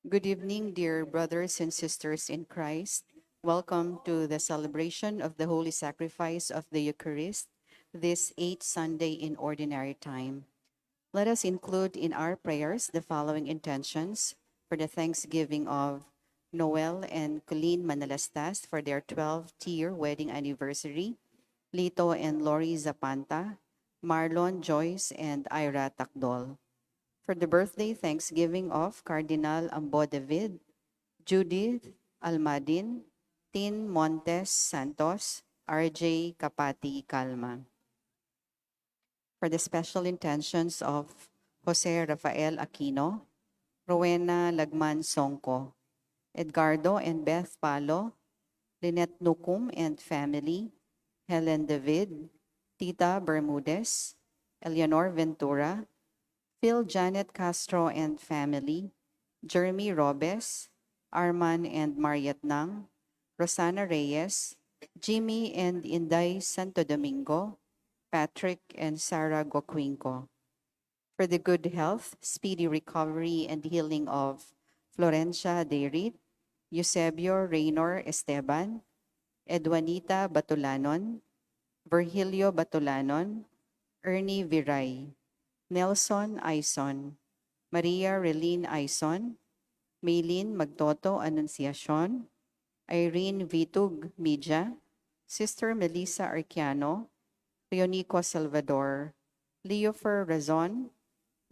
Good evening, dear brothers and sisters in Christ. Welcome to the celebration of the Holy Sacrifice of the Eucharist, this eighth Sunday in Ordinary Time. Let us include in our prayers the following intentions for the Thanksgiving of Noel and Colleen Manalastas for their 12th-year wedding anniversary, Lito and Lori Zapanta, Marlon, Joyce, and Ira Takdol. For the birthday Thanksgiving of Cardinal Ambo David, Judith Almadin, Tin Montes Santos, RJ Kapati Calma. For the special intentions of Jose Rafael Aquino, Rowena Lagman Songko, Edgardo and Beth Palo, Lynette Nukum and family, Helen David, Tita Bermudez, Eleanor Ventura, Phil Janet Castro and family, Jeremy Robes, Arman and Mariat Nang, Rosana Reyes, Jimmy and Inday Santo Domingo, Patrick and Sarah Goquinco. For the good health, speedy recovery, and healing of Florencia Deirit, Eusebio Reynor Esteban, Edwanita Batulanon, Virgilio Batulanon, Ernie Viray, Nelson Aison, Maria Relene Aison, Maylene Magtoto Anunciacion, Irene Vitug Media, Sister Melissa Arciano, Leonico Salvador, Leofer Razon,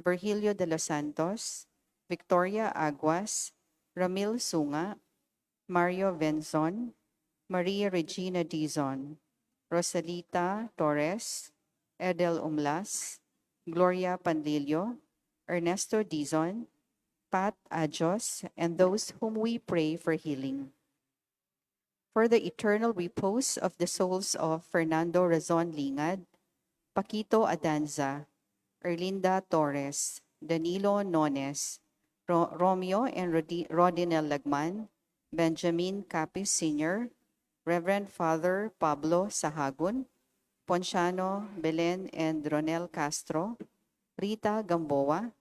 Virgilio de los Santos, Victoria Aguas, Ramil Sunga, Mario Venzon, Maria Regina Dizon, Rosalita Torres, Edel Umlas, Gloria Panlilio, Ernesto Dizon, Pat Ajos, and those whom we pray for healing. For the eternal repose of the souls of Fernando Razon Lingad, Paquito Adanza, Erlinda Torres, Danilo Nones, Romeo and Rodinel Lagman, Benjamin Capis Sr., Reverend Father Pablo Sahagun, Ponciano, Belen and Ronel Castro, Rita Gamboa,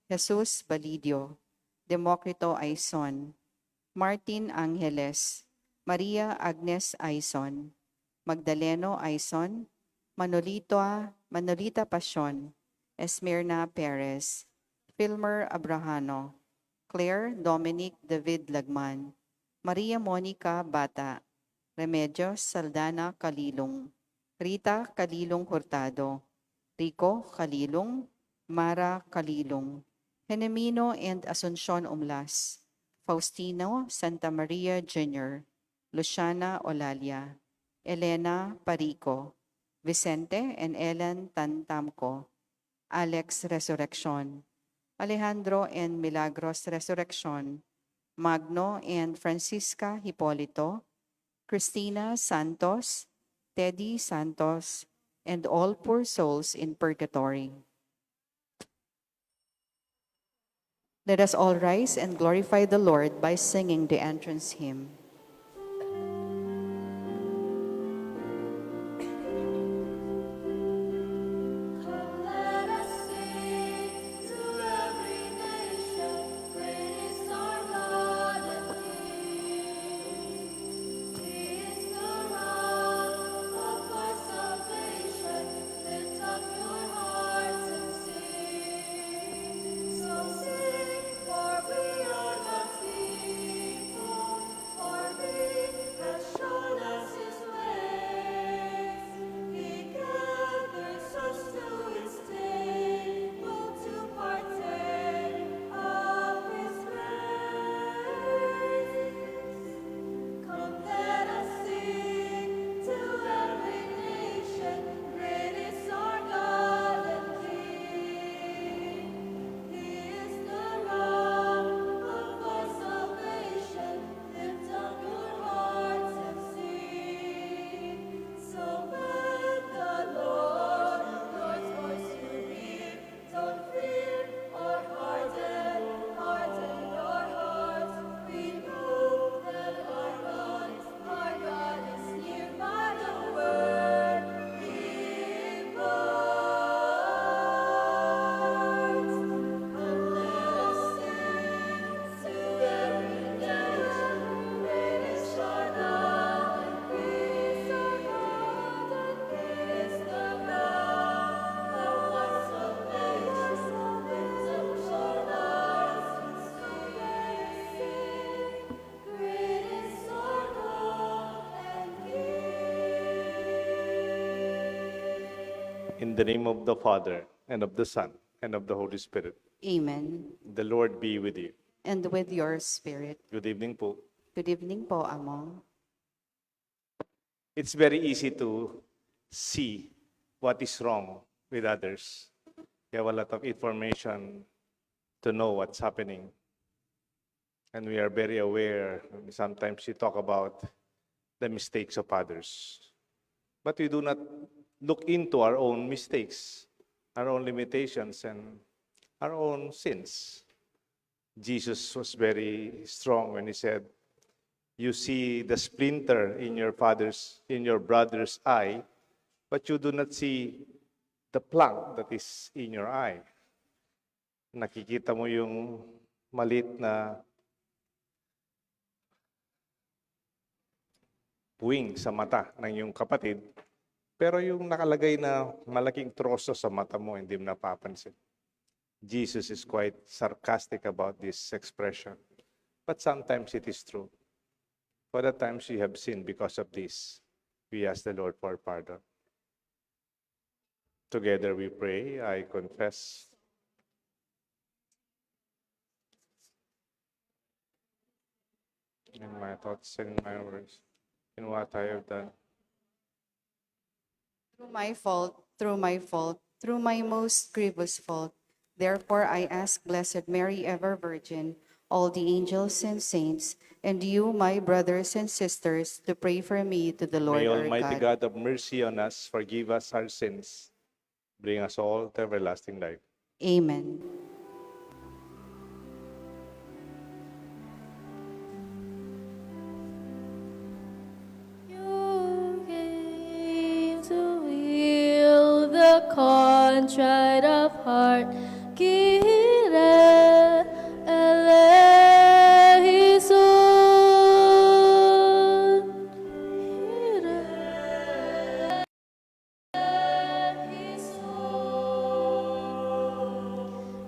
Jesus Balidio, Democrito Aison, Martin Angeles, Maria Agnes Aison, Magdaleno Aison, Manolita Pasion, Esmirna Perez, Filmer Abrahano, Claire Dominic David Lagman, Maria Monica Bata, Remedios Saldana Kalilong, Rita Kalilong Hurtado, Rico Kalilong, Mara Kalilong, Genemino and Asuncion Umlas, Faustino Santa Maria Jr., Luciana Olalia, Elena Parico, Vicente and Ellen Tantamco, Alex Resurrection, Alejandro and Milagros Resurrection, Magno and Francisca Hipolito, Christina Santos, Teddy Santos, and all poor souls in purgatory. Let us all rise and glorify the Lord by singing the entrance hymn. So sing, for we are God's people. In the name of the Father, and of the Son, and of the Holy Spirit. Amen. The Lord be with you. And with your spirit. Good evening po. Good evening po, Amo. It's very easy to see what is wrong with others. You have a lot of information to know what's happening. And we are very aware. Sometimes we talk about the mistakes of others. But we do not look into our own mistakes, our own limitations, and our own sins. Jesus was very strong when he said, you see the splinter in your brother's eye, but you do not see the plank that is in your eye. Nakikita mo yung malit na puwing sa mata ng iyong kapatid, pero yung nakalagay na malaking troso sa mata mo, hindi mo napapansin. Jesus is quite sarcastic about this expression, but sometimes it is true. For the times we have sinned because of this, we ask the Lord for pardon. Together we pray. I confess in my thoughts and in my words, in what I have done. Through my fault, through my most grievous fault. Therefore I ask Blessed Mary, ever Virgin, all the angels and saints, and you, my brothers and sisters, to pray for me to the Lord May our Almighty God. God have mercy on us, forgive us our sins, bring us all to everlasting life. Amen. You came to heal the contrite of heart. Kyrie eleison. Kyrie eleison.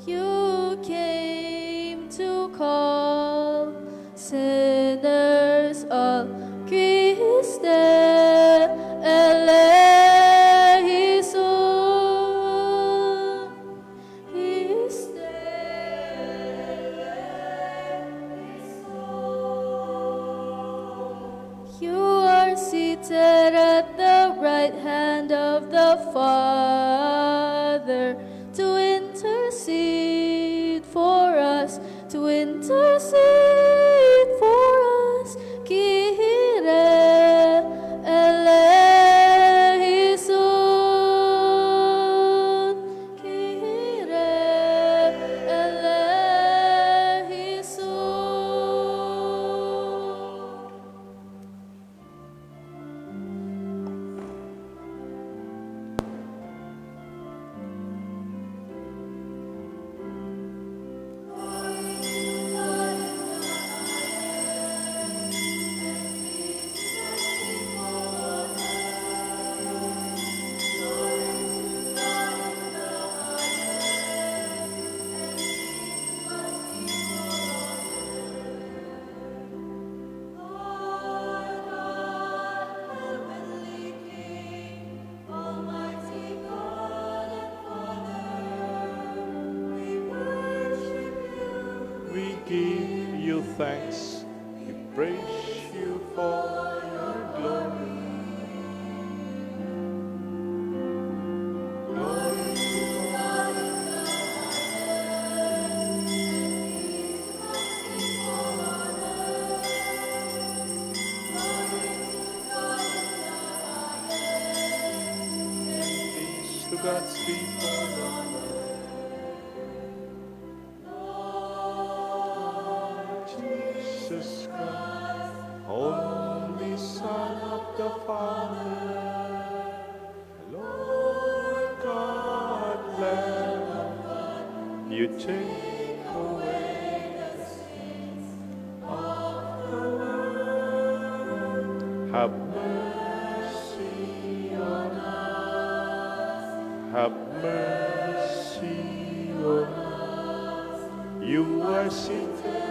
You came to call sinners all. Christe eleison. Christe eleison. You are seated at the right hand of the Father to intercede for us, to intercede for us. Kyrie eleison. Kyrie eleison. We give you thanks, we praise you for your glory. Glory to God. Peace to God's people. Jesus Christ, only Son of the Father, Lord God, Lamb of God, you take away the sins of the world. Have mercy on us. Have mercy on us. You are seated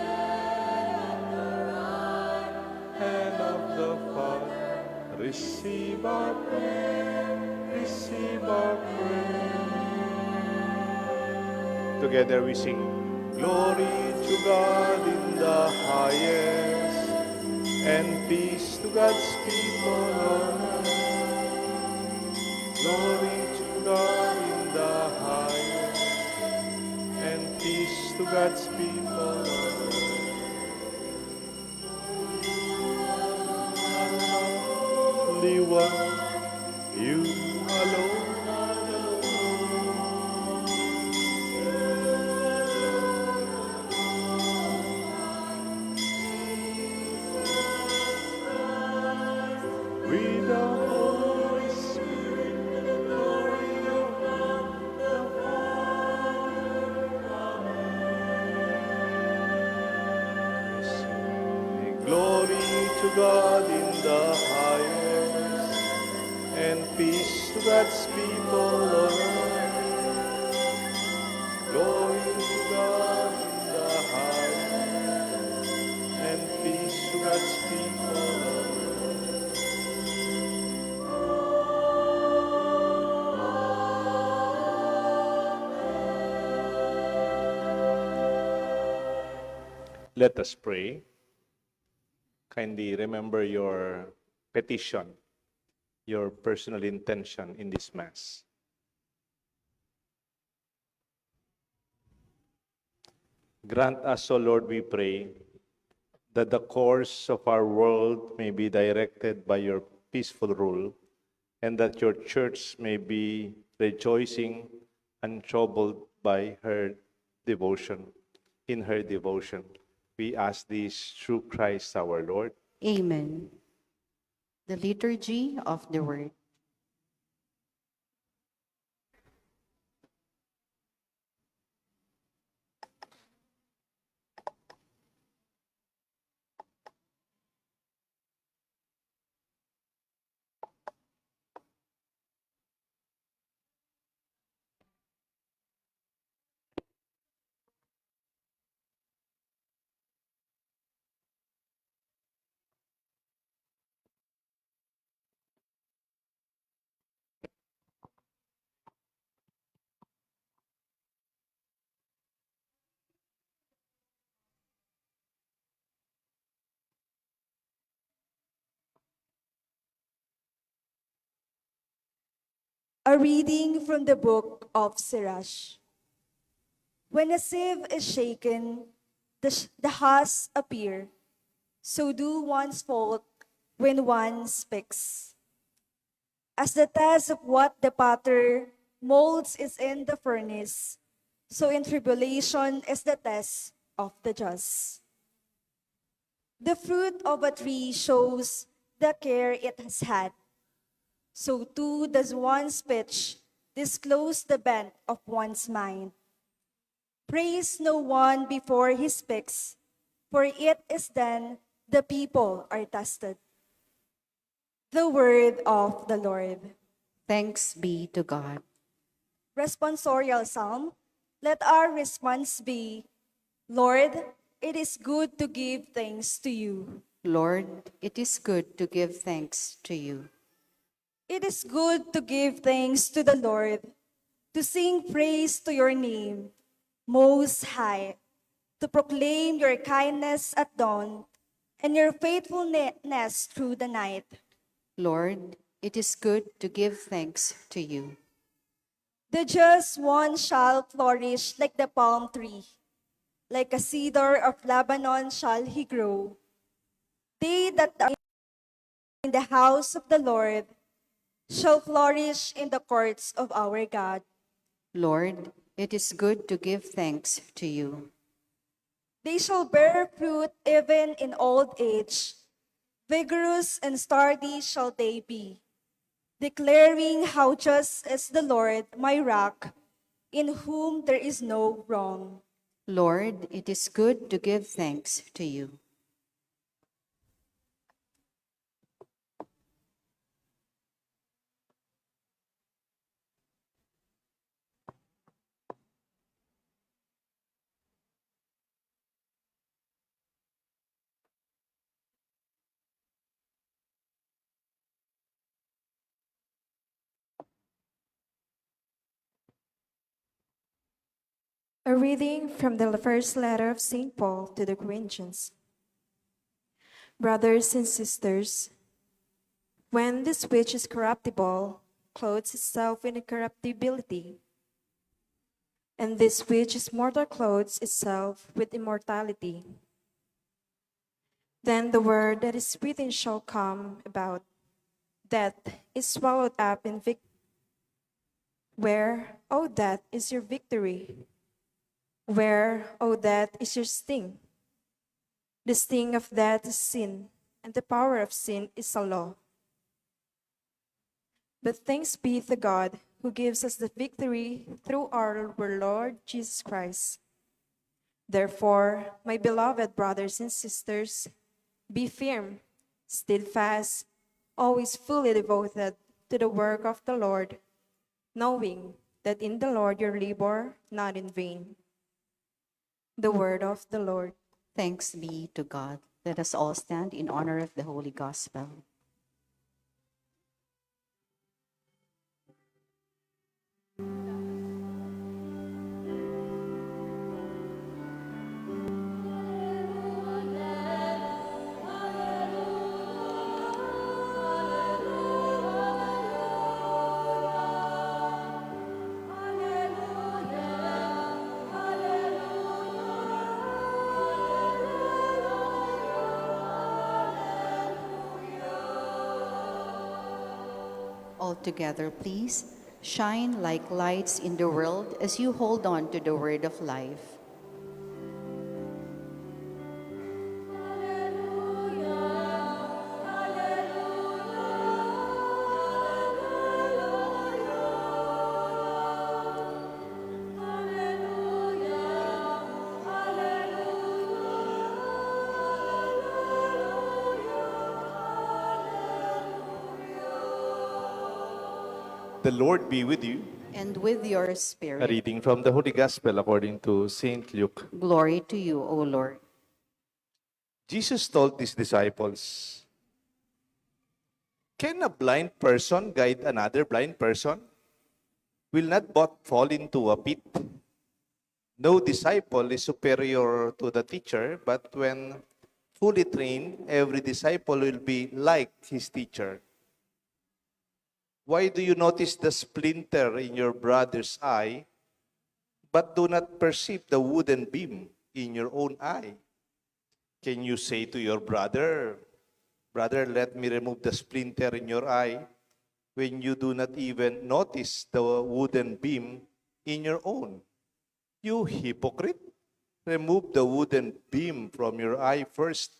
and of the Father, receive our prayer receive our praise. Together we sing, Glory to God in the highest, and peace to God's people on earth. Glory to God in the highest, and peace to God's people on earth. Only one, you alone are the Lord. With the Holy Spirit, the glory of God the Father. Amen. Glory to God in the highest, and peace to God's people on earth. Glory to God in the highest, and peace to God's people on earth. Let us pray. Kindly remember your petition, your personal intention in this Mass. Grant us, O Lord, we pray, that the course of our world may be directed by your peaceful rule, and that your church may be rejoicing, untroubled by her devotion, in her devotion. We ask this through Christ our Lord. Amen. The Liturgy of the Word. A reading from the book of Sirach. When a sieve is shaken, the husk appear. So do one's fault when one speaks. As the test of what the potter molds is in the furnace, so in tribulation is the test of the just. The fruit of a tree shows the care it has had. So too does one's speech disclose the bent of one's mind. Praise no one before he speaks, for it is then the people are tested. The word of the Lord. Thanks be to God. Responsorial Psalm. Let our response be, Lord, it is good to give thanks to you. Lord, it is good to give thanks to you. It is good to give thanks to the Lord, to sing praise to your name, Most High, to proclaim your kindness at dawn and your faithfulness through the night. Lord, it is good to give thanks to you. The just one shall flourish like the palm tree, like a cedar of Lebanon shall he grow. They that are in the house of the Lord shall flourish in the courts of our God. Lord, it is good to give thanks to you. They shall bear fruit even in old age. Vigorous and sturdy shall they be, declaring how just is the Lord, my rock, in whom there is no wrong. Lord, it is good to give thanks to you. A reading from the first letter of St. Paul to the Corinthians. Brothers and sisters, when this which is corruptible clothes itself in incorruptibility, and this which is mortal clothes itself with immortality, then the word that is written shall come about. Death is swallowed up in victory. Where, O death, is your victory? Where, O death, is your sting? The sting of death is sin, and the power of sin is a law. But thanks be to God, who gives us the victory through our Lord Jesus Christ. Therefore, my beloved brothers and sisters, be firm, steadfast, always fully devoted to the work of the Lord, knowing that in the Lord your labor not in vain. The word of the Lord. Thanks be to God. Let us all stand in honor of the Holy Gospel. All together, please. Shine like lights in the world as you hold on to the word of life. The Lord be with you. And with your A spirit, reading from the Holy Gospel according to St. Luke. glory to you, O Lord. Jesus told his disciples, "Can a blind person guide another blind person? Will not both fall into a pit? No disciple is superior to the teacher, but when fully trained, every disciple will be like his teacher. Why do you notice the splinter in your brother's eye, but do not perceive the wooden beam in your own eye? Can you say to your brother, 'Brother, let me remove the splinter in your eye,' when you do not even notice the wooden beam in your own? You hypocrite! Remove the wooden beam from your eye first,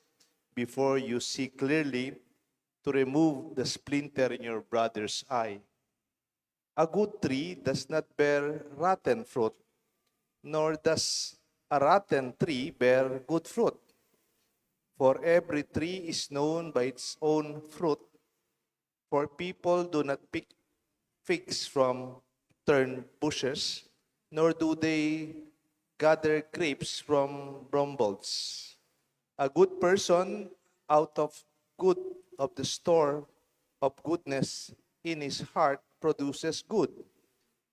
before you see clearly to remove the splinter in your brother's eye. A good tree does not bear rotten fruit, nor does a rotten tree bear good fruit. For every tree is known by its own fruit, for people do not pick figs from thorn bushes, nor do they gather grapes from brambles. A good person out of good of the store of goodness in his heart produces good,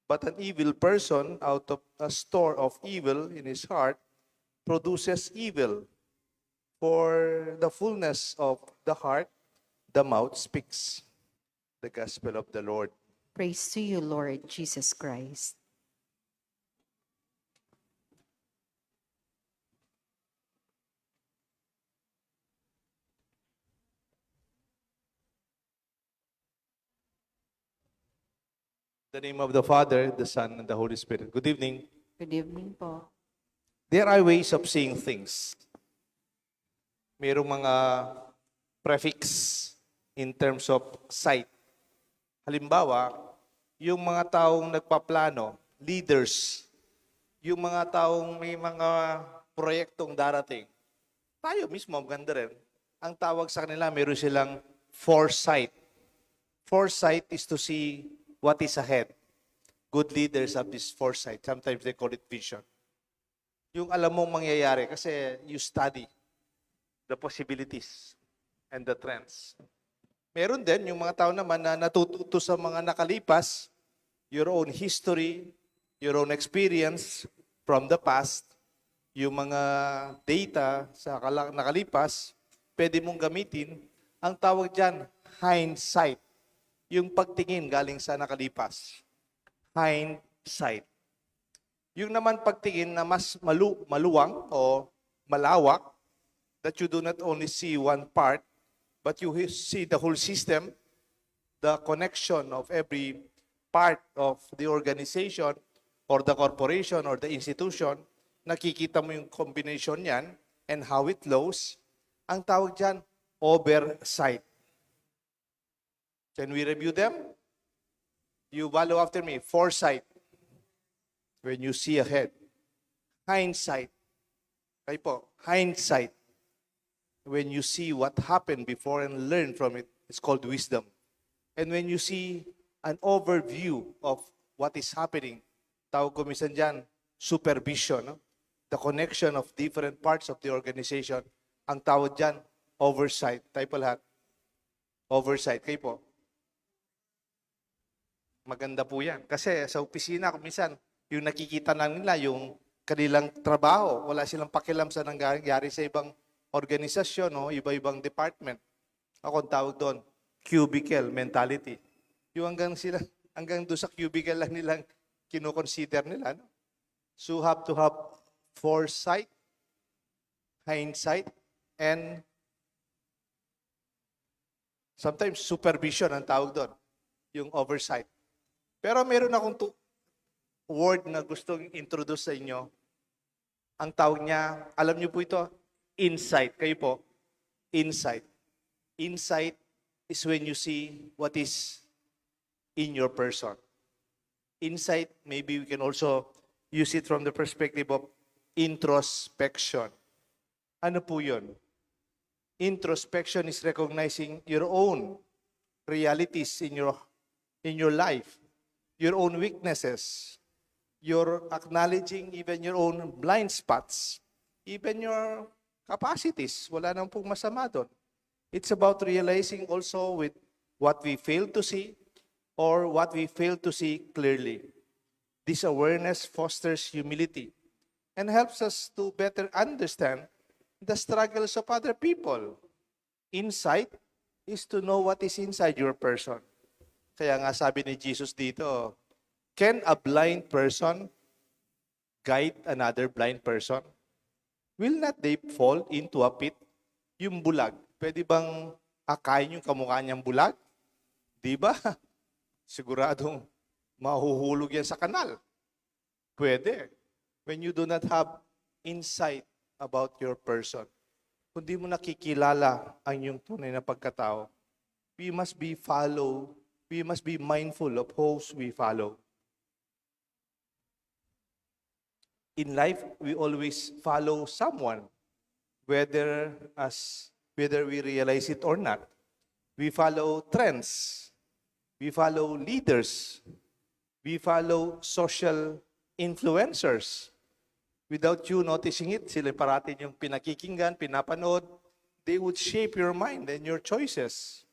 but an evil person out of a store of evil in his heart produces evil. For the fullness of the heart, the mouth speaks." The Gospel of the Lord. Praise to you, Lord Jesus Christ. In the name of the Father, the Son, and the Holy Spirit. Good evening. Good evening po. There are ways of seeing things. Mayroong mga prefix in terms of sight. Halimbawa, yung mga taong nagpaplano, leaders, yung mga taong may mga proyektong darating. Tayo mismo, maganda rin. Ang tawag sa kanila, meron silang foresight. Foresight is to see what is ahead. Good leaders have this foresight. Sometimes they call it vision. Yung alam mong mangyayari kasi you study the possibilities and the trends. Meron din yung mga tao naman na natututo sa mga nakalipas, your own history, your own experience, from the past, yung mga data sa nakalipas, pwede mong gamitin. Ang tawag dyan, hindsight. Yung pagtingin galing sa nakalipas. Hindsight. Yung naman pagtingin na mas maluwang o malawak, that you do not only see one part, but you see the whole system, the connection of every part of the organization or the corporation or the institution, nakikita mo yung combination niyan and how it flows. Ang tawag dyan, oversight. Can we review them? You follow after me. Foresight, when you see ahead. Hindsight. Kayo po, hindsight. When you see what happened before and learn from it, it's called wisdom. And when you see an overview of what is happening, tawag ko minsan dyan, supervision. No? The connection of different parts of the organization. Ang tawag dyan, oversight. Tayo po lahat. Oversight. Kayo po. Maganda po yan. Kasi sa opisina, minsan, yung nakikita na nila, yung kanilang trabaho, wala silang pakialam sa nangyari sa ibang organisasyon, no? Iba-ibang department. Ako ang tawag doon, cubicle mentality. Yung hanggang doon sa cubicle lang nilang kinoconsider nila. No? So you have to have foresight, hindsight, and sometimes supervision ang tawag doon, yung oversight. Pero meron akong word na gustong introduce sa inyo. Ang tawag niya, alam niyo po ito, insight. Kayo po, insight. Insight is when you see what is in your person. Insight, maybe we can also use it from the perspective of introspection. Ano po yun? Introspection is recognizing your own realities in your life, your own weaknesses, you're acknowledging even your own blind spots, even your capacities. Wala nang pong masama doon. It's about realizing also with what we fail to see or what we fail to see clearly. This awareness fosters humility and helps us to better understand the struggles of other people. Insight is to know what is inside your person. Kaya nga sabi ni Jesus dito, can a blind person guide another blind person? Will not they fall into a pit? Yung bulag, pwede bang akayin yung kamukha niyang bulag? Di ba? Siguradong mahuhulog yan sa kanal. Pwede. When you do not have insight about your person, kung di mo nakikilala ang iyong tunay na pagkatao, we must be mindful of whom we follow. In life, we always follow someone, whether we realize it or not. We follow trends. We follow leaders. We follow social influencers. Without you noticing it, sila parating yung pinakikinggan, pinapanood, they would shape your mind and your choices.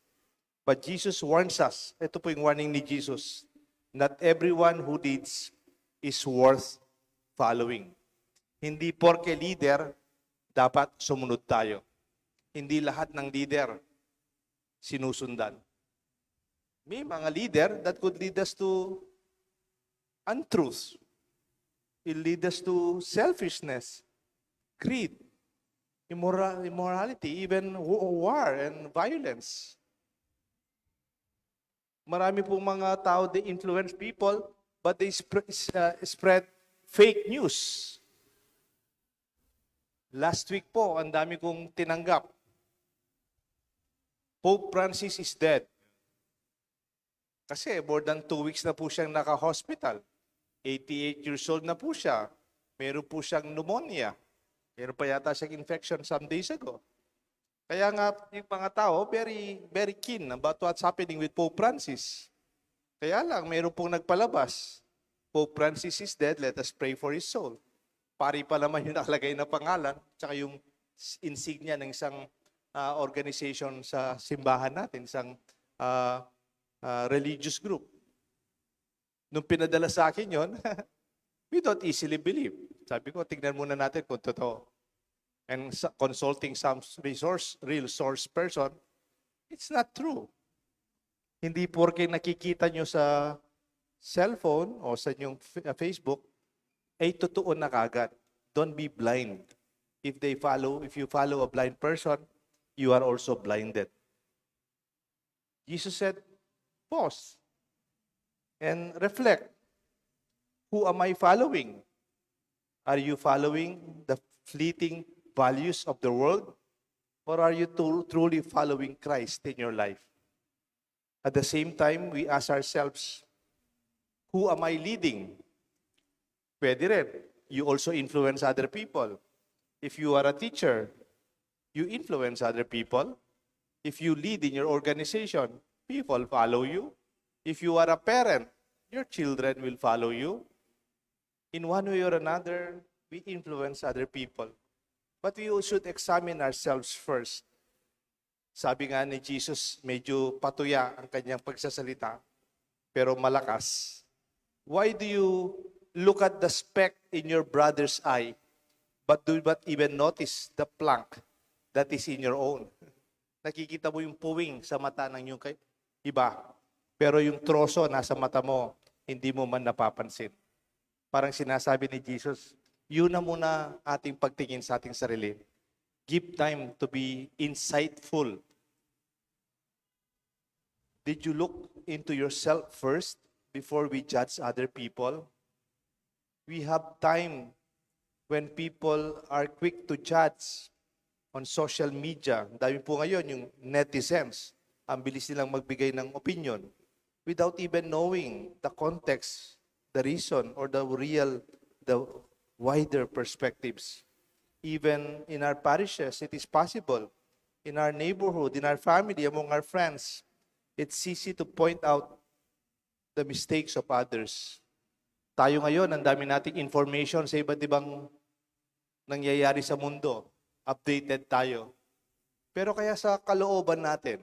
But Jesus warns us, ito po yung warning ni Jesus, not everyone who leads is worth following. Hindi porke leader, dapat sumunod tayo. Hindi lahat ng leader sinusundan. May mga leader that could lead us to untruth. It lead us to selfishness, greed, immorality, even war and violence. Marami pong mga tao, they influence people, but they spread fake news. Last week po, ang dami kong tinanggap. Pope Francis is dead. Kasi more than 2 weeks na po siyang naka-hospital. 88 years old na po siya. Meron po siyang pneumonia. Meron pa yata siyang infection some days ago. Kaya nga, yung mga tao, very, very keen about what's happening with Pope Francis. Kaya lang, meron pong nagpalabas. Pope Francis is dead, let us pray for his soul. Pari pa naman yung nakalagay na pangalan, tsaka yung insignia ng isang organization sa simbahan natin, isang religious group. Nung pinadala sa akin yon, we don't easily believe. Sabi ko, tignan muna natin kung totoo. And consulting some real source person, it's not true. Hindi porke nakikita nyo sa cellphone o sa inyong Facebook, ay totoo na kagad. Don't be blind. If you follow a blind person, you are also blinded. Jesus said, pause and reflect. Who am I following? Are you following the fleeting values of the world? Or are you truly following Christ in your life? At the same time, we ask ourselves, who am I leading? Pwede rin. You also influence other people. If you are a teacher, you influence other people. If you lead in your organization, people follow you. If you are a parent, your children will follow you. In one way or another, we influence other people. But we should examine ourselves first. Sabi nga ni Jesus, medyo patuya ang kanyang pagsasalita, pero malakas. Why do you look at the speck in your brother's eye, but do not even notice the plank that is in your own? Nakikita mo yung puwing sa mata ng yung iba, pero yung troso nasa mata mo, hindi mo man napapansin. Parang sinasabi ni Jesus, yun na muna ating pagtingin sa ating sarili. Give time to be insightful. Did you look into yourself first before we judge other people? We have time when people are quick to judge on social media. Dami po ngayon yung netizens. Ang bilis nilang magbigay ng opinion without even knowing the context, the reason, or the wider perspectives. Even in our parishes, it is possible. In our neighborhood, in our family, among our friends, it's easy to point out the mistakes of others. Tayo ngayon, ang dami nating information sa iba't ibang nangyayari sa mundo. Updated tayo. Pero kaya sa kalooban natin,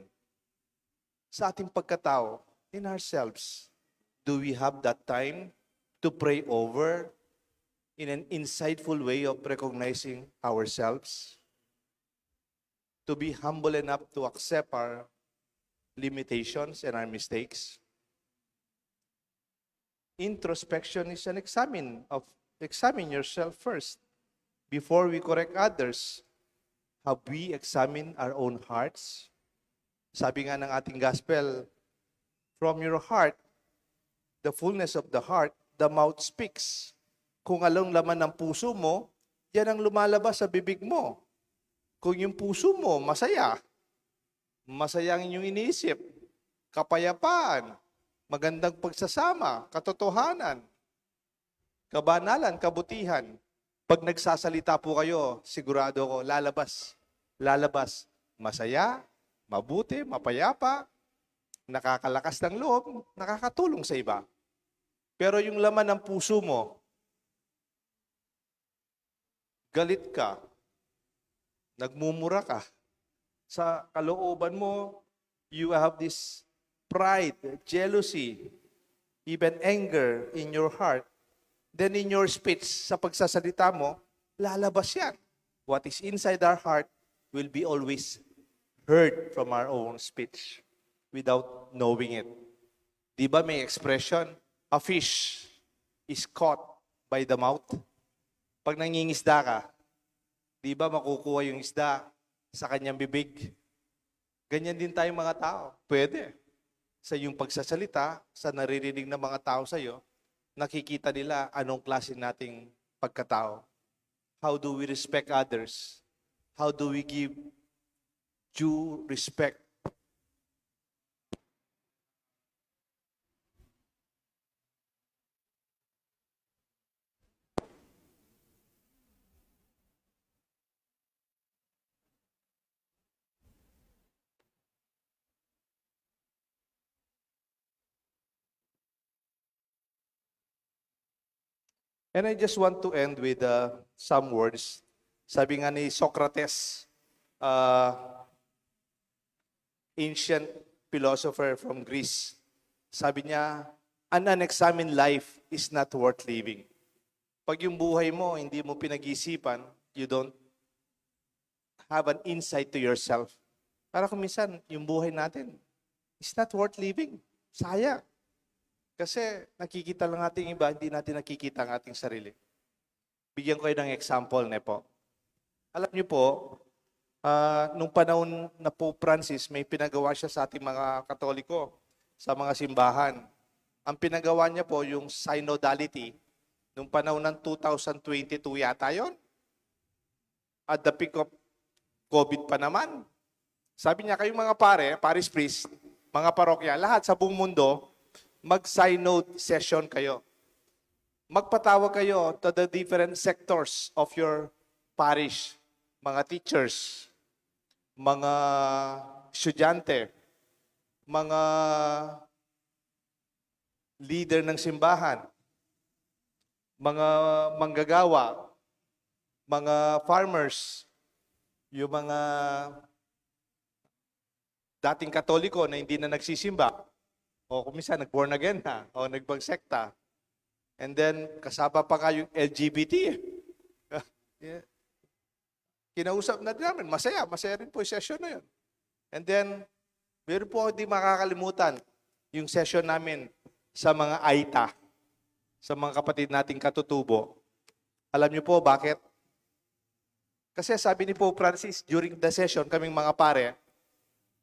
sa ating pagkatao, in ourselves, do we have that time to pray over in an insightful way of recognizing ourselves? To be humble enough to accept our limitations and our mistakes? Introspection is an examine yourself first. Before we correct others, have we examined our own hearts? Sabi nga ng ating gospel, from your heart, the fullness of the heart, the mouth speaks. Kung anong laman ng puso mo, yan ang lumalabas sa bibig mo. Kung yung puso mo masaya, masaya ang inyong iniisip, kapayapaan, magandang pagsasama, katotohanan, kabanalan, kabutihan. Pag nagsasalita po kayo, sigurado ko, lalabas, masaya, mabuti, mapayapa, nakakalakas ng loob, nakakatulong sa iba. Pero yung laman ng puso mo, galit ka, nagmumura ka, sa kalooban mo, you have this pride, jealousy, even anger in your heart, then in your speech, sa pagsasalita mo, lalabas yan. What is inside our heart will be always heard from our own speech without knowing it. Di ba may expression, a fish is caught by the mouth? Pag nangingisda ka, di ba makukuha yung isda sa kanyang bibig? Ganyan din tayong mga tao. Pwede. Sa iyong pagsasalita, sa naririnig ng mga tao sa iyo, nakikita nila anong klase nating pagkatao. How do we respect others? How do we give due respect? And I just want to end with some words. Sabi nga ni Socrates, ancient philosopher from Greece, sabi niya, an unexamined life is not worth living. Pag yung buhay mo, hindi mo pinag-isipan, you don't have an insight to yourself. Para kung minsan, yung buhay natin, it's not worth living. Sayang. Kasi nakikita lang natin iba, hindi natin nakikita ang ating sarili. Bigyan ko kayo ng example, po. Alam niyo po, nung panahon na Pope Francis, may pinagawa siya sa ating mga Katoliko, sa mga simbahan. Ang pinagawa niya po, yung synodality, nung panahon ng 2022 yata yon. At the peak of COVID pa naman. Sabi niya, kayong mga parish priest, mga parokya, lahat sa buong mundo, mag-synod session kayo. Magpatawag kayo to the different sectors of your parish. Mga teachers, mga estudyante, mga leader ng simbahan, mga manggagawa, mga farmers, yung mga dating Katoliko na hindi na nagsisimba, o kung minsan nag-born again na, o nagbagsekta. And then, kasama pa kayong LGBT. Yeah. Kinausap na namin, masaya rin po yung session na yun. And then, meron po hindi makakalimutan yung session namin sa mga Aita, sa mga kapatid nating katutubo. Alam niyo po bakit? Kasi sabi ni Pope Francis, during the session, kaming mga pare,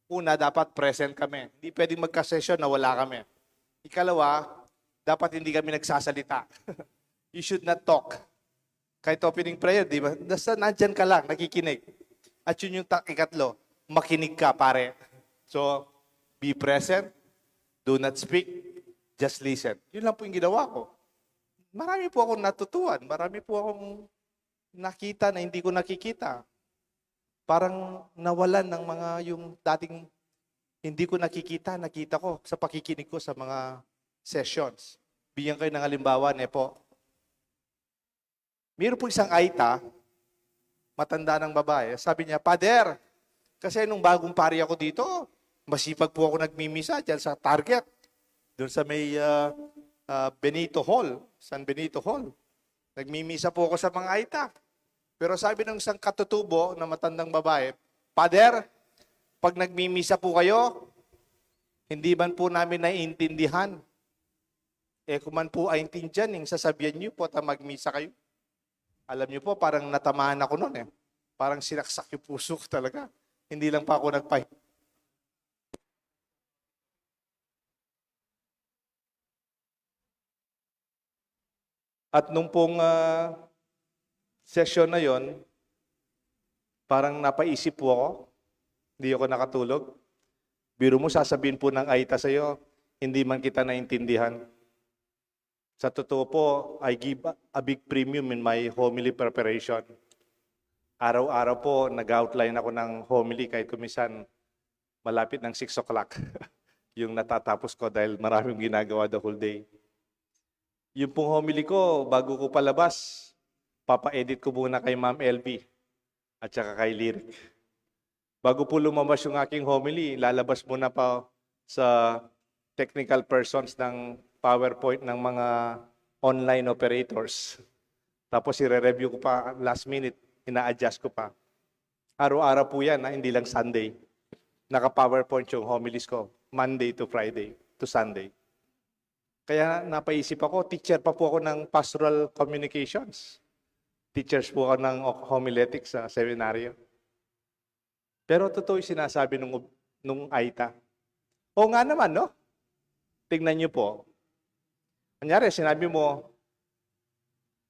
una, dapat present kami. Hindi pwedeng magka-session na wala kami. Ikalawa, dapat hindi kami nagsasalita. You should not talk. Kahit opening prayer, di ba? Basta nandyan ka lang, nakikinig. At yun yung ikatlo, makinig ka, pare. So, be present, do not speak, just listen. Yun lang po yung ginawa ko. Marami po akong natutuan. Marami po akong nakita na hindi ko nakikita. Parang nawalan ng mga yung dating hindi ko nakita ko sa pakikinig ko sa mga sessions. Bigyan kayo ng halimbawa, po. Meron po isang Aita, matanda ng babae, sabi niya, Pader, kasi nung bagong pari ako dito, masipag po ako nagmimisa dyan sa Target, doon sa may Benito Hall, San Benito Hall. Nagmimisa po ako sa mga Aita. Pero sabi ng isang katutubo na matandang babae, Pader, pag nagmimisa po kayo, hindi man po namin naiintindihan. Kung man po ay intindihan, yung sasabihan niyo po, magmisa kayo. Alam niyo po, parang natamaan ako noon Parang sinaksak yung puso ko talaga. Hindi lang pa ako nagpay. At nung pong session na yon, parang napaisip po ako. Hindi ako nakatulog. Biro mo, sasabihin po ng Aita sa'yo, hindi man kita naintindihan. Sa totoo po, I give a big premium in my homily preparation. Araw-araw po, nag-outline ako ng homily kahit kumisan malapit ng 6 o'clock. Yung natatapos ko dahil maraming ginagawa the whole day. Yung pong homily ko, bago ko palabas, papa-edit ko muna kay Ma'am LB at saka kay Lyric. Bago po lumabas yung aking homily, lalabas muna pa sa technical persons ng PowerPoint ng mga online operators. Tapos i-review ko pa last minute, ina-adjust ko pa. Araw-araw po yan, hindi lang Sunday. Naka-PowerPoint yung homilies ko, Monday to Friday to Sunday. Kaya napaisip ako, teacher pa po ako ng pastoral communications. Teachers po ako ng homiletics sa seminaryo. Pero totoo yung sinasabi nung Aita. O nga naman, no? Tingnan niyo po. Kunyari, sinabi mo,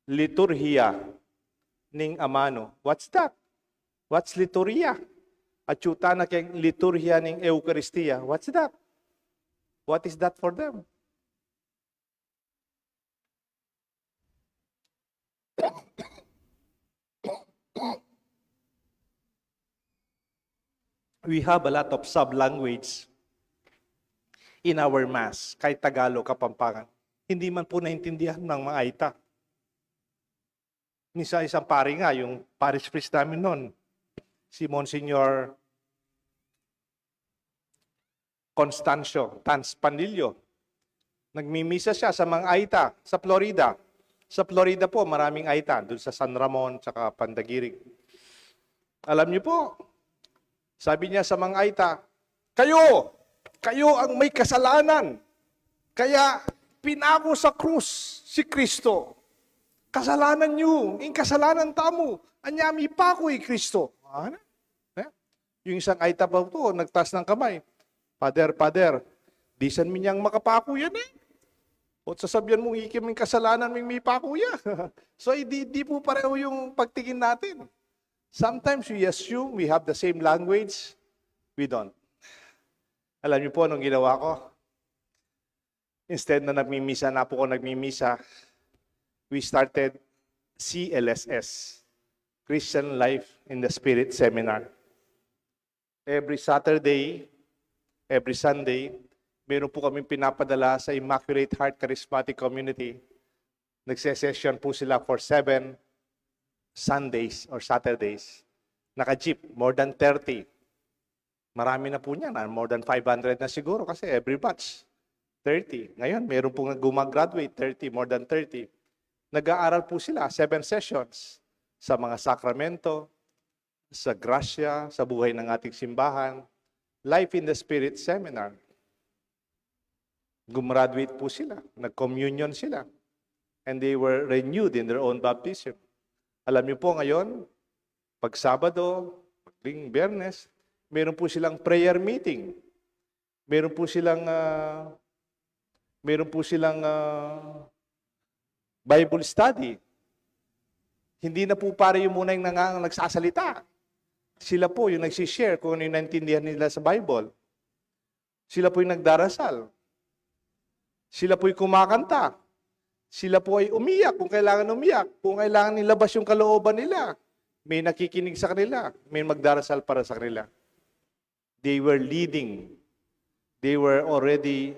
liturhiya ning amano. What's that? What's liturhiya? At yuta na kayong liturhiya ning Eucharistia. What's that? What is that for them? We have a lot of sub-language in our Mass, kahit Tagalog, Kapampangan. Hindi man po naintindihan ng mga Aita. Minsan isang pari nga, yung parish priest namin noon, si Monsignor Constancio Tanspanillo. Nagmimisa siya sa mga Aita sa Florida. Sa Florida po, maraming Aita, doon sa San Ramon, tsaka Pandagirig. Alam niyo po, sabi niya sa mga Aita, kayo ang may kasalanan. Kaya pinako sa krus si Kristo. Kasalanan niyo, yung kasalanan tamo, anyami pa ko Kristo. Ano? Yung isang Aita pa po, nagtas ng kamay. Pader, di san minyang makapako yan eh. O sasabihan mong ikiming kasalanan may pakuya. So, di po pareho yung pagtingin natin. Sometimes we assume we have the same language. We don't. Alam niyo po anong ginawa ko? Instead na nagmimisa, we started CLSS, Christian Life in the Spirit Seminar. Every Saturday, every Sunday, meron po kaming pinapadala sa Immaculate Heart Charismatic Community. Nagse-session po sila for 7 Sundays or Saturdays. Naka-jeep, more than 30. Marami na po niyan, more than 500 na siguro kasi every batch, 30. Ngayon, meron pong gumagraduate, 30, more than 30. Nag-aaral po sila, 7 sessions sa mga sakramento, sa grasya, sa buhay ng ating simbahan, Life in the Spirit Seminar. Gumraduate po sila, nag-communion sila, and they were renewed in their own baptism. Alam niyo po ngayon, pag Sabado, pag Biyernes, meron po silang prayer meeting. Meron po silang Bible study. Hindi na po pare yung muna yung nagsasalita. Sila po yung nagsishare kung ano yung naintindihan nila sa Bible. Sila po yung nagdarasal. Sila po yung kumakanta. Sila po ay umiyak kung kailangan umiyak. Kung kailangan nilabas yung kalooban nila. May nakikinig sa kanila. May magdarasal para sa kanila. They were leading. They were already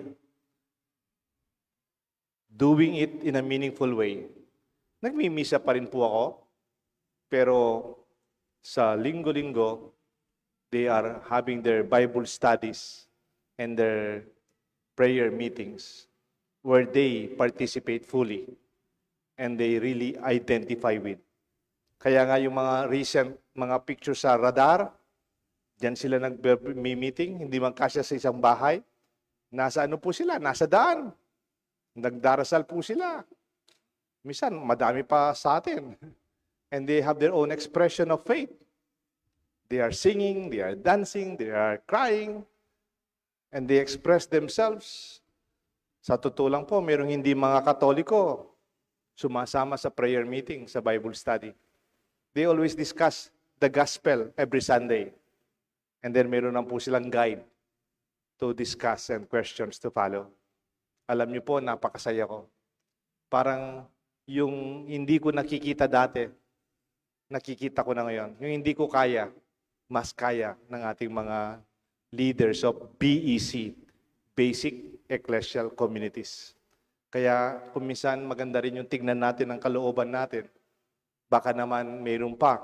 doing it in a meaningful way. Nagmimisa pa rin po ako. Pero sa linggo-linggo, they are having their Bible studies and their prayer meetings where they participate fully and they really identify with. Kaya nga yung mga recent mga pictures sa radar, diyan sila nag-meeting, hindi man kasya sa isang bahay. Nasa ano po sila? Nasa daan. Nagdarasal po sila. Minsan, madami pa sa atin. And they have their own expression of faith. They are singing, they are dancing, they are crying, and they express themselves. Sa totoo lang po, mayroong hindi mga Katoliko sumasama sa prayer meeting, sa Bible study. They always discuss the gospel every Sunday. And then mayroon lang po silang guide to discuss and questions to follow. Alam niyo po, napakasaya ko. Parang yung hindi ko nakikita dati, nakikita ko na ngayon. Yung hindi ko kaya, mas kaya ng ating mga leaders of BEC, Basic Ecclesial Communities. Kaya kung minsan maganda rin yung tignan natin ang kalooban natin, baka naman mayroon pa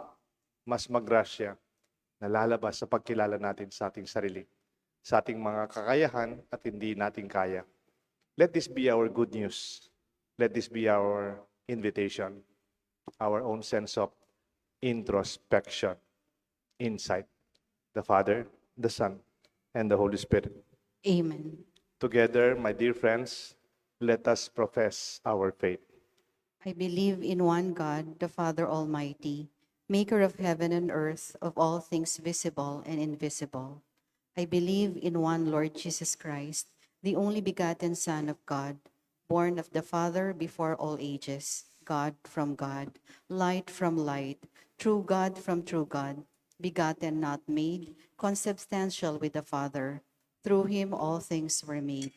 mas magrasya na lalabas sa pagkilala natin sa ating sarili, sa ating mga kakayahan at hindi natin kaya. Let this be our good news. Let this be our invitation, our own sense of introspection, insight. The Father, the Son, and the Holy Spirit. Amen. Together, my dear friends, let us profess our faith. I believe in one God, the Father Almighty, maker of heaven and earth, of all things visible and invisible. I believe in one Lord Jesus Christ, the only begotten Son of God, born of the Father before all ages, God from God, light from light, true God from true God, begotten, not made, consubstantial with the Father. Through him all things were made.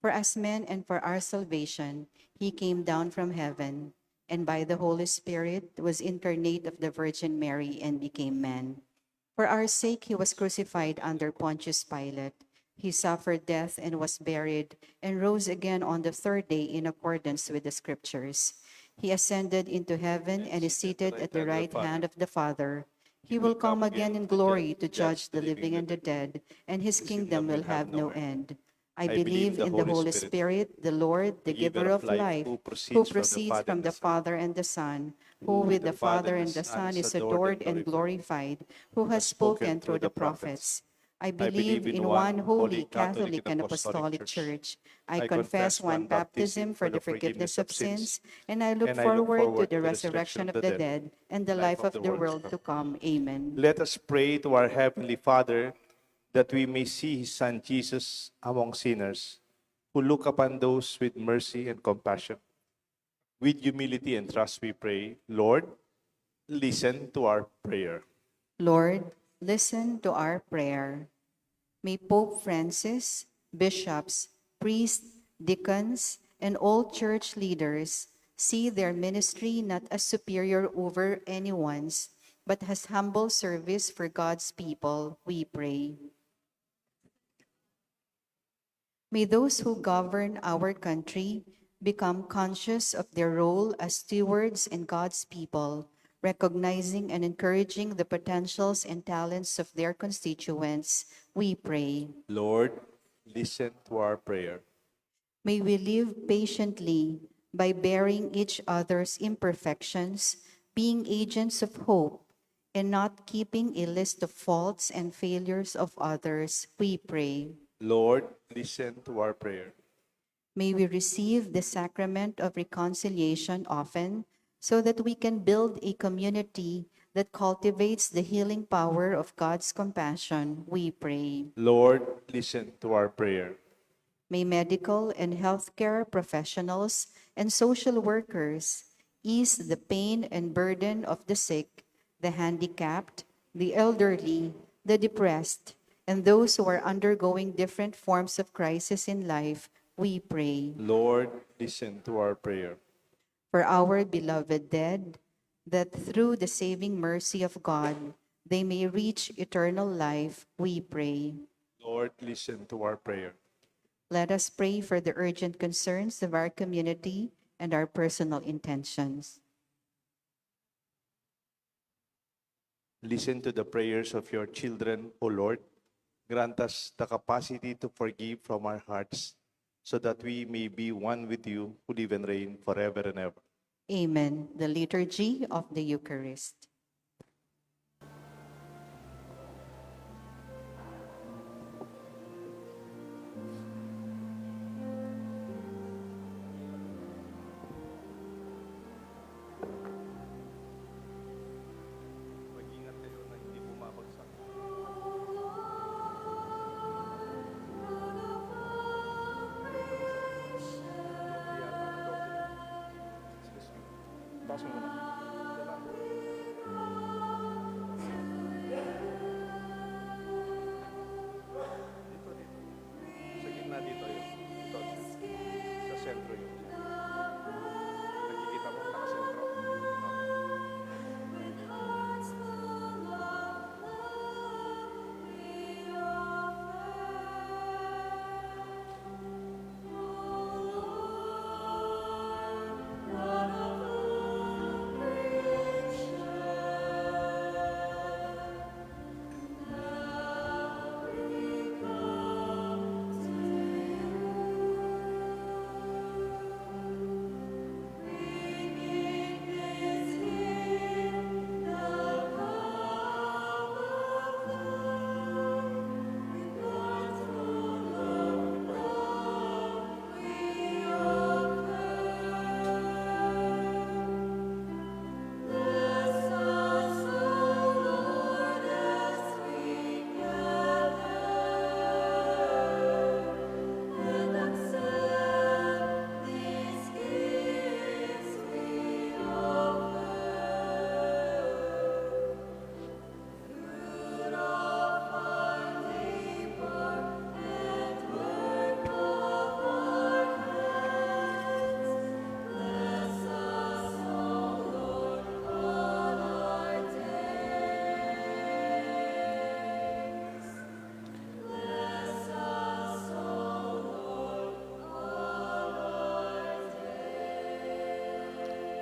For us men and for our salvation, he came down from heaven, and by the Holy Spirit was incarnate of the Virgin Mary and became man. For our sake he was crucified under Pontius Pilate. He suffered death and was buried, and rose again on the third day in accordance with the Scriptures. He ascended into heaven and is seated at the right hand of the Father. He will come again in glory to judge the living and the dead, and his kingdom will have no end. I believe in the Holy Spirit, the Lord, the giver of life, who proceeds from the Father and the Son, who with the Father and the Son is adored and glorified, who has spoken through the prophets. I believe in one holy, Catholic, and Apostolic Church. I confess one baptism for the forgiveness of sins, and I look forward to the resurrection of the dead and the life of the world to come. Amen. Let us pray to our Heavenly Father that we may see His Son Jesus among sinners who look upon those with mercy and compassion. With humility and trust we pray, Lord, listen to our prayer. Lord, listen to our prayer. May Pope Francis, bishops, priests, deacons, and all church leaders see their ministry not as superior over anyone's, but as humble service for God's people, we pray. May those who govern our country become conscious of their role as stewards in God's people, recognizing and encouraging the potentials and talents of their constituents, we pray. Lord, listen to our prayer. May we live patiently by bearing each other's imperfections, being agents of hope, and not keeping a list of faults and failures of others, we pray. Lord, listen to our prayer. May we receive the sacrament of reconciliation often, so that we can build a community that cultivates the healing power of God's compassion, we pray. Lord, listen to our prayer. May medical and healthcare professionals and social workers ease the pain and burden of the sick, the handicapped, the elderly, the depressed, and those who are undergoing different forms of crisis in life, we pray. Lord, listen to our prayer. For our beloved dead, that through the saving mercy of God, they may reach eternal life, we pray. Lord, listen to our prayer. Let us pray for the urgent concerns of our community and our personal intentions. Listen to the prayers of your children, O Lord. Grant us the capacity to forgive from our hearts, so that we may be one with you, who live and reign forever and ever. Amen. The Liturgy of the Eucharist. Mag-ingat kayo na hindi bumabagsak. Taas mo muna. Dito. Sa gitna dito yun. Ito. Sa sentro yun. Nakikita mo, nakasentro.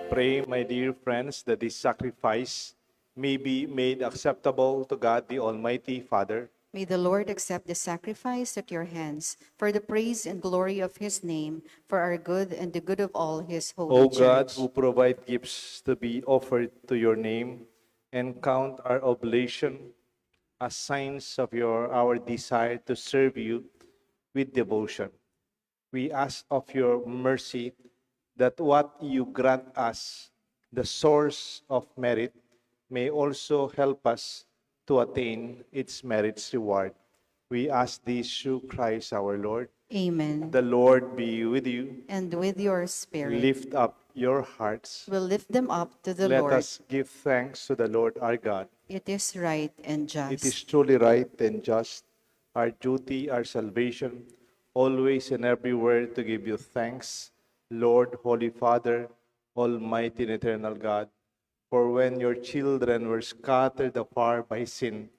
Pray, my dear friends, that this sacrifice may be made acceptable to God, the Almighty Father, May the Lord accept the sacrifice at your hands for the praise and glory of his name, for our good and the good of all his holy O God, church. who provide gifts to be offered to your name, and count our oblation as signs of our desire to serve you with devotion. We ask of your mercy that what you grant us, the source of merit, may also help us to attain its merits reward. We ask this through Christ our Lord. Amen. The Lord be with you. And with your spirit, Lift up your hearts. we'll lift them up to the Let Lord. us give thanks to the Lord our God. It is right and It is just. truly right and just, our duty, our salvation, always and everywhere to give you thanks, Lord, Holy Father, Almighty and eternal God. For when your children were scattered afar by sin,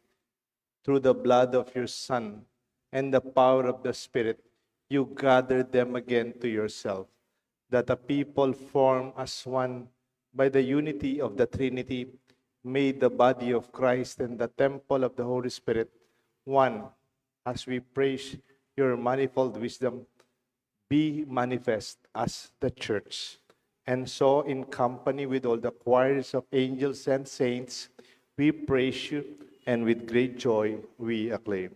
through the blood of your Son and the power of the Spirit, you gathered them again to yourself, that a people formed as one by the unity of the Trinity made the body of Christ and the temple of the Holy Spirit one. As we praise your manifold wisdom, be manifest as the church. And so, in company with all the choirs of angels and saints, we praise you, and with great joy we acclaim.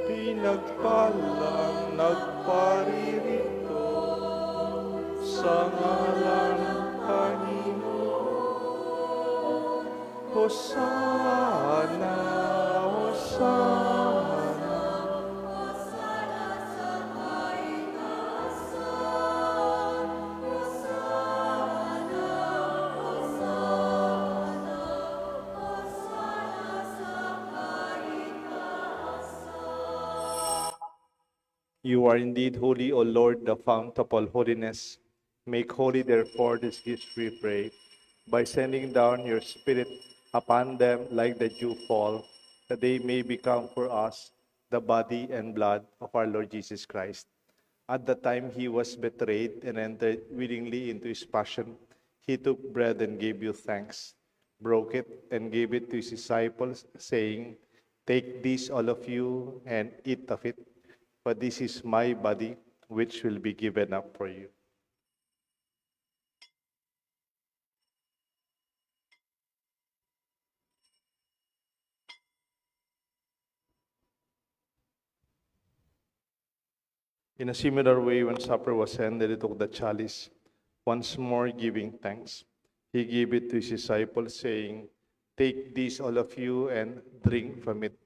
Pinagpalang nagparirito sa ngalan ng Panginoon. Hosanna, Hosanna. You are indeed holy, O Lord, the fount of all holiness. Make holy, therefore, this gift, we pray, by sending down your Spirit upon them like the dew fall, that they may become for us the body and blood of our Lord Jesus Christ. At the time he was betrayed and entered willingly into his passion, he took bread and gave you thanks, broke it, and gave it to his disciples, saying, "Take this, all of you, and eat of it, for this is my body, which will be given up for you." In a similar way, when supper was ended, he took the chalice, once more giving thanks. He gave it to his disciples, saying, "Take this, all of you, and drink from it,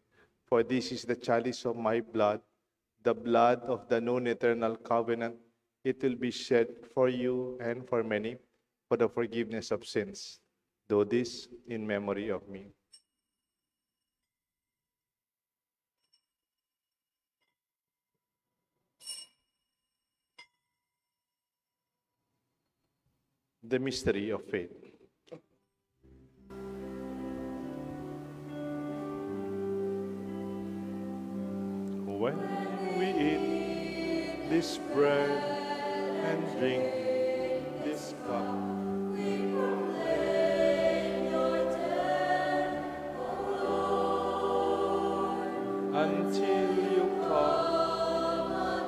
for this is the chalice of my blood, the blood of the new and eternal covenant. It will be shed for you and for many for the forgiveness of sins. Do this in memory of me." The mystery of faith. When we eat this bread and drink this cup, until you come,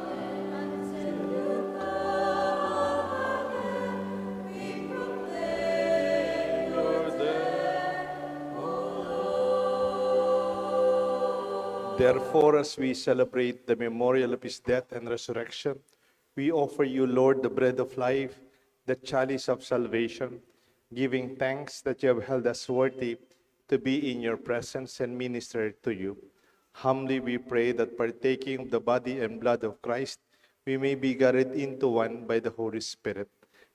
you're there. Therefore, as we celebrate the memorial of his death and resurrection, we offer you, Lord, the bread of life, the chalice of salvation, giving thanks that you have held us worthy to be in your presence and minister to you. Humbly we pray that partaking of the body and blood of Christ, we may be gathered into one by the Holy Spirit.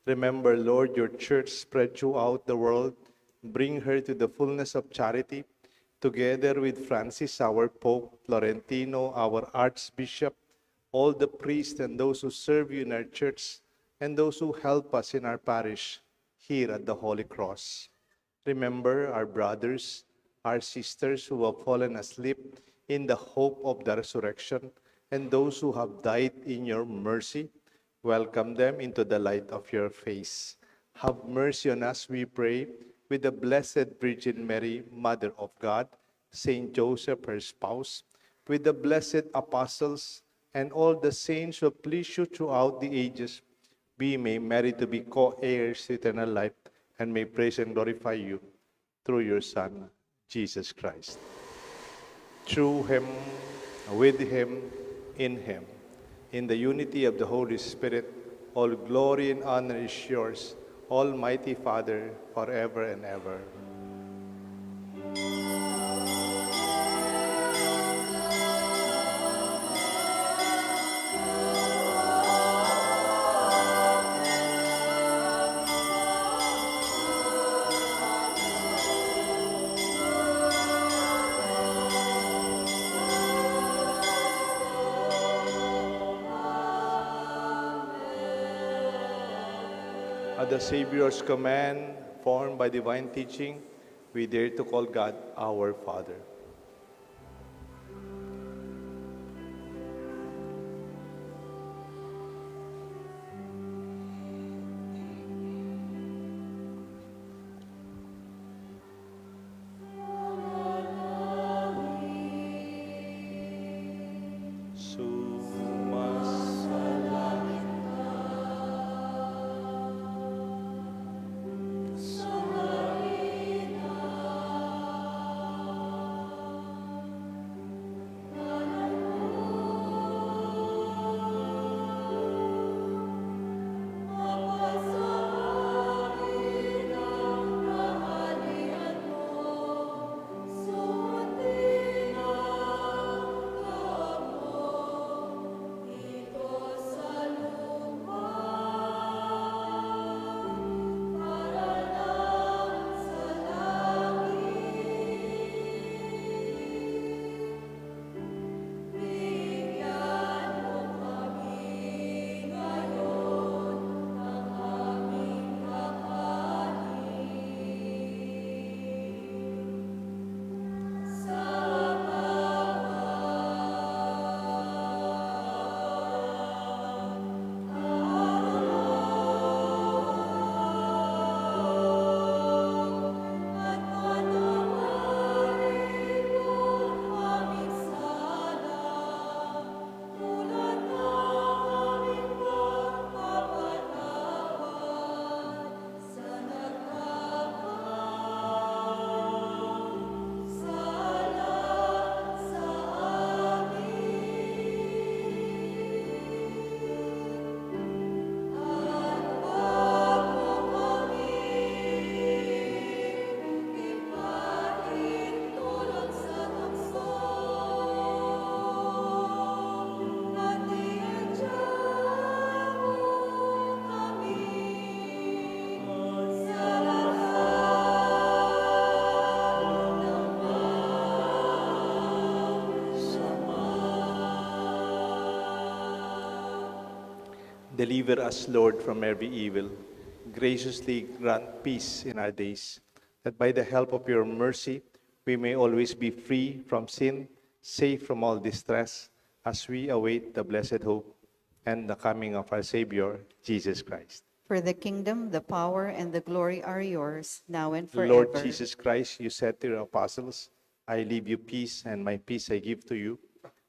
Remember, Lord, your church spread throughout the world. Bring her to the fullness of charity, together with Francis, our Pope, Florentino, our Archbishop, all the priests and those who serve you in our church, and those who help us in our parish here at the Holy Cross. Remember our brothers, our sisters who have fallen asleep in the hope of the resurrection, and those who have died in your mercy. Welcome them into the light of your face. Have mercy on us, we pray, with the Blessed Virgin Mary, Mother of God, Saint Joseph, her spouse, with the blessed apostles, and all the saints who please you throughout the ages. We may merit to be co-heirs to eternal life, and may praise and glorify you through your Son, Jesus Christ. Through him, with him, in the unity of the Holy Spirit, all glory and honor is yours, Almighty Father, forever and ever. At the Savior's command, formed by divine teaching, we dare to call God our Father. Deliver us, Lord, from every evil. Graciously grant peace in our days, that by the help of your mercy we may always be free from sin, safe from all distress, as we await the blessed hope and the coming of our Savior, Jesus Christ. For the kingdom, the power, and the glory are yours, now and forever. Lord Jesus Christ, you said to your apostles, I leave you peace, and my peace I give to you.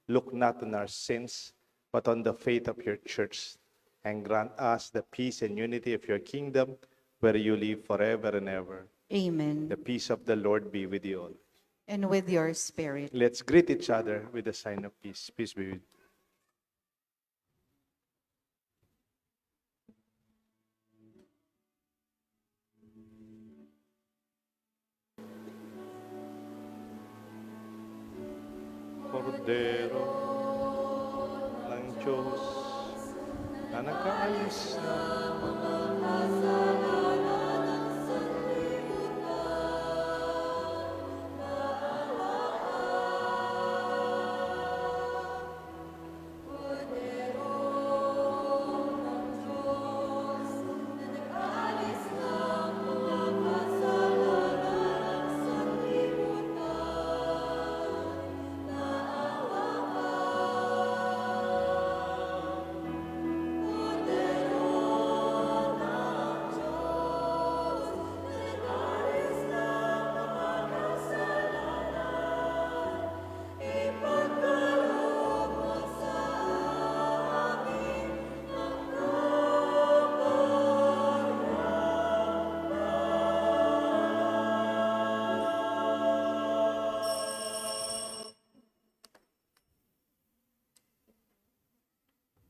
Look not on our sins, but on the faith of your church, and grant us the peace and unity of your kingdom, where you live forever and ever. Amen. The peace of the Lord be with you all. And with your spirit. Let's greet each other with a sign of peace. Peace be with you. Kordero ng Diyos na nagkaalis na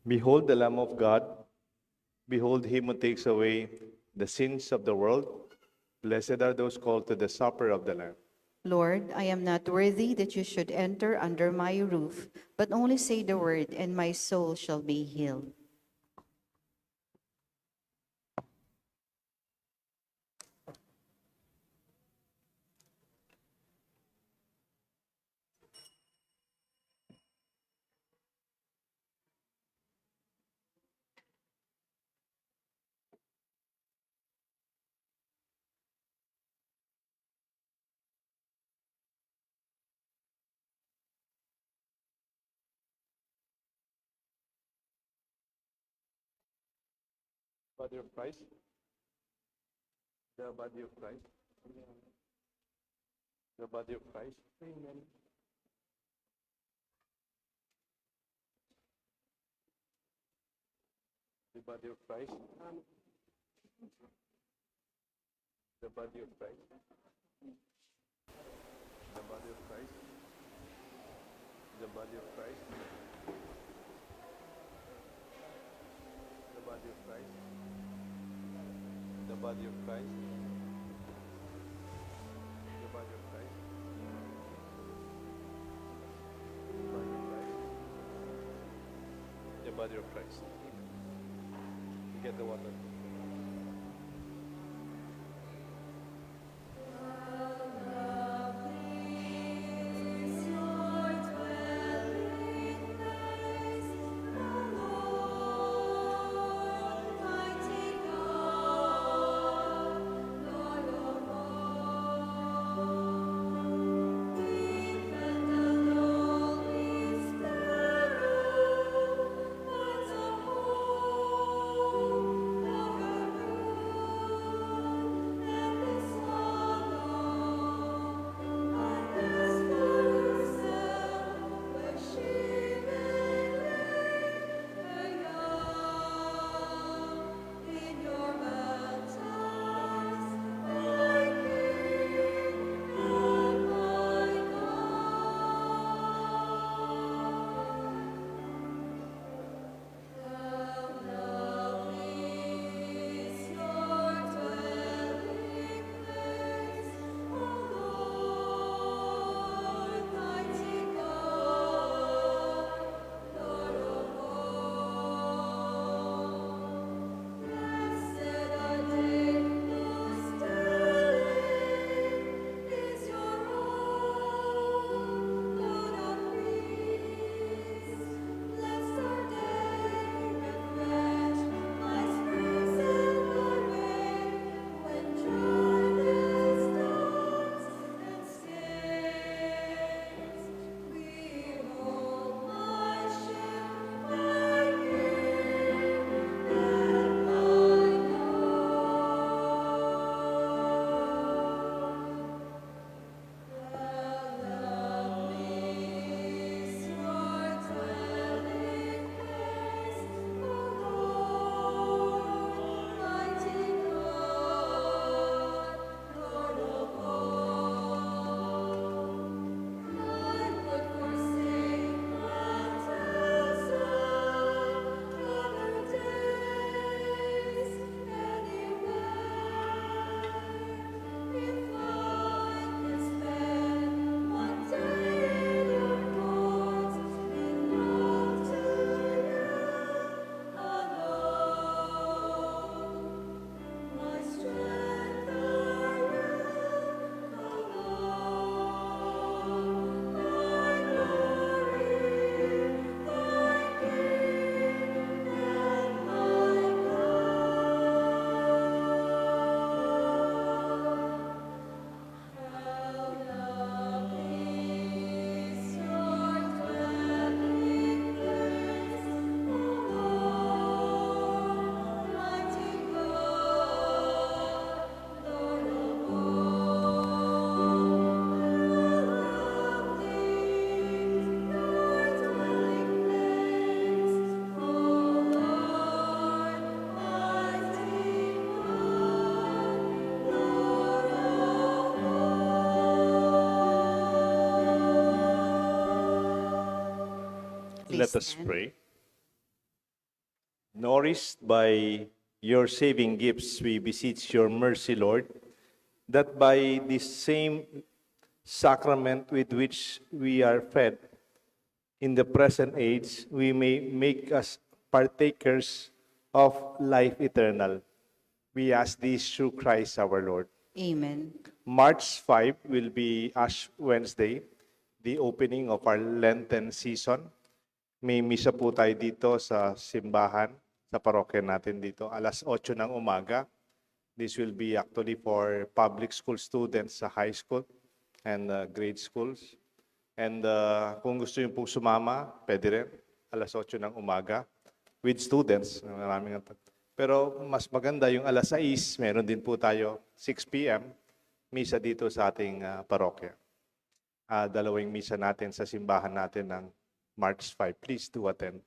Behold the Lamb of God. Behold him who takes away the sins of the world. Blessed are those called to the supper of the Lamb. Lord, I am not worthy that you should enter under my roof, but only say the word, and my soul shall be healed. Body of Christ. The body of Christ. The body of Christ. Amen. The body of Christ. The body of Christ. The body of Christ. The body of Christ. The body of Christ. The body of Christ. The body of Christ. The body of Christ. The body of Christ. You get the water. Let us stand. pray. Nourished by your saving gifts, we beseech your mercy, Lord, that by this same sacrament with which we are fed in the present age, we may make us partakers of life eternal. We ask this through Christ our Lord. Amen. March 5 will be Ash Wednesday, the opening of our Lenten season. May misa po tayo dito sa simbahan, sa parokya natin dito, alas 8 ng umaga. This will be actually for public school students sa high school and grade schools. And kung gusto nyo pong sumama, pwede rin, alas 8 ng umaga with students. Maraming pero mas maganda yung alas 6, meron din po tayo 6 p.m. misa dito sa ating parokya. Dalawang misa natin sa simbahan natin ng March 5. Please do attend.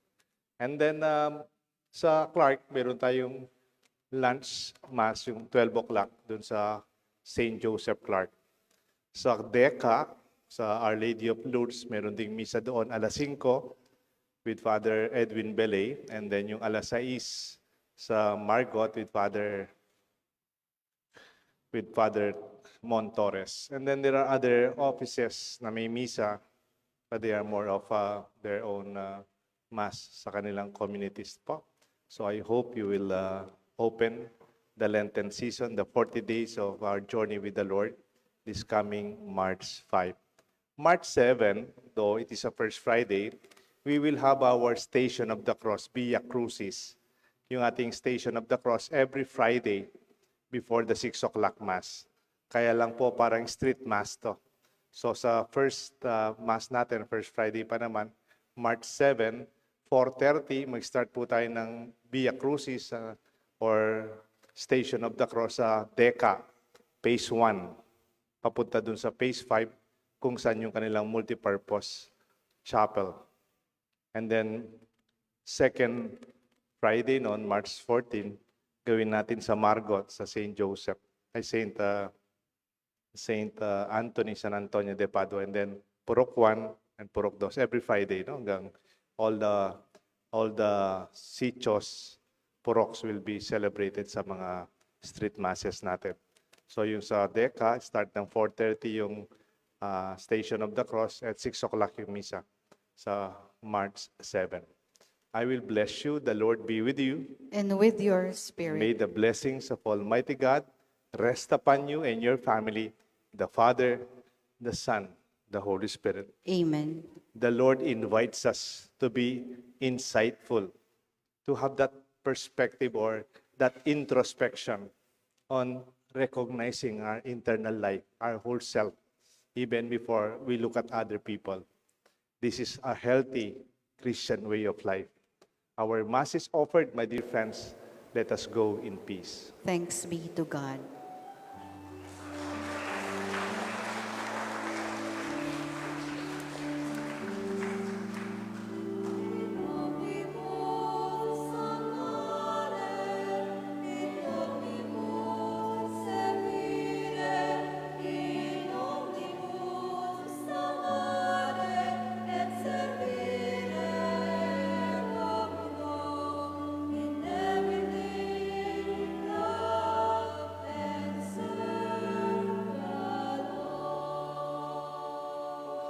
And then sa Clark, meron tayong lunch mass yung 12 o'clock dun sa St. Joseph Clark. Sa DECA, sa Our Lady of Lourdes, meron ding misa doon alas 5 with Father Edwin Belay. And then yung alas 6 sa Margot with Father Montores. And then there are other offices na may misa, but they are more of their own mass sa kanilang communities po. So I hope you will open the Lenten season, the 40 days of our journey with the Lord, this coming March 5. March 7, though it is a First Friday, we will have our Station of the Cross, Via Crucis, yung ating Station of the Cross every Friday before the 6 o'clock Mass. Kaya lang po parang street Mass to. So sa first Mass natin, First Friday pa naman, March 7, 4:30, mag-start po tayo ng Via Crucis or Station of the Cross sa DECA, Phase 1. Papunta dun sa Phase 5 kung saan yung kanilang multipurpose chapel. And then, second Friday noon, March 14, gawin natin sa Margot, sa St. Joseph, ay St. Anthony, San Antonio de Padua, and then Purok 1 and Purok 2, every Friday, no? Hanggang all the sitios, Puroks will be celebrated sa mga street masses natin. So yung sa DECA, start ng 4:30 yung Station of the Cross, at 6 o'clock yung misa sa March 7. I will bless you. The Lord be with you. And with your May spirit. the blessings of Almighty God rest upon you and your family, the Father, the Son, the Holy Spirit. Amen. The Lord invites us to be insightful, to have that perspective or that introspection on recognizing our internal life, our whole self, even before we look at other people. This is a healthy Christian way of life. Our Mass is offered, my dear friends. Let us go in peace. Thanks be to God.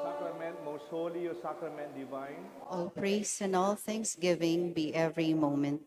Sacrament, most holy, O sacrament divine. All praise and all thanksgiving be every moment